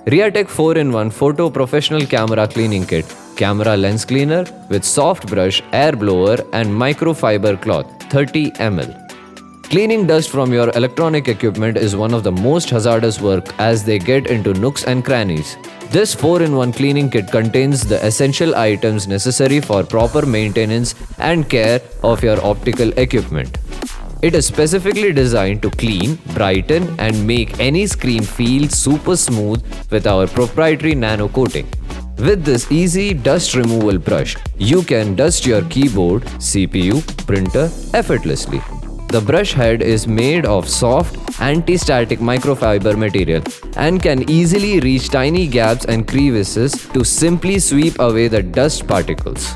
RiaTech 4-in-1 Photo Professional Camera Cleaning Kit. Camera lens cleaner with soft brush, air blower and microfiber cloth 30 ml. Cleaning dust from your electronic equipment is one of the most hazardous work as they get into nooks and crannies. This 4-in-1 cleaning kit contains the essential items necessary for proper maintenance and care of your optical equipment. It is specifically designed to clean, brighten and make any screen feel super smooth with our proprietary nano coating. With this easy dust removal brush, you can dust your keyboard, CPU, printer effortlessly. The brush head is made of soft, anti-static microfiber material and can easily reach tiny gaps and crevices to simply sweep away the dust particles.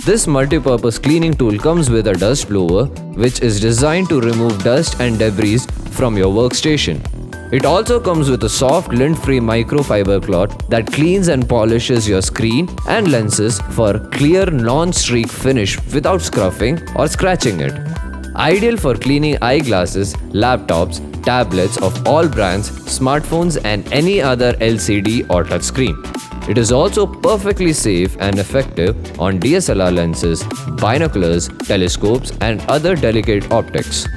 This multi-purpose cleaning tool comes with a dust blower, which is designed to remove dust and debris from your workstation. It also comes with a soft, lint-free microfiber cloth that cleans and polishes your screen and lenses for clear, non-streak finish without scuffing or scratching it. Ideal for cleaning eyeglasses, laptops, tablets of all brands, smartphones and any other LCD or touchscreen. It is also perfectly safe and effective on DSLR lenses, binoculars, telescopes and other delicate optics.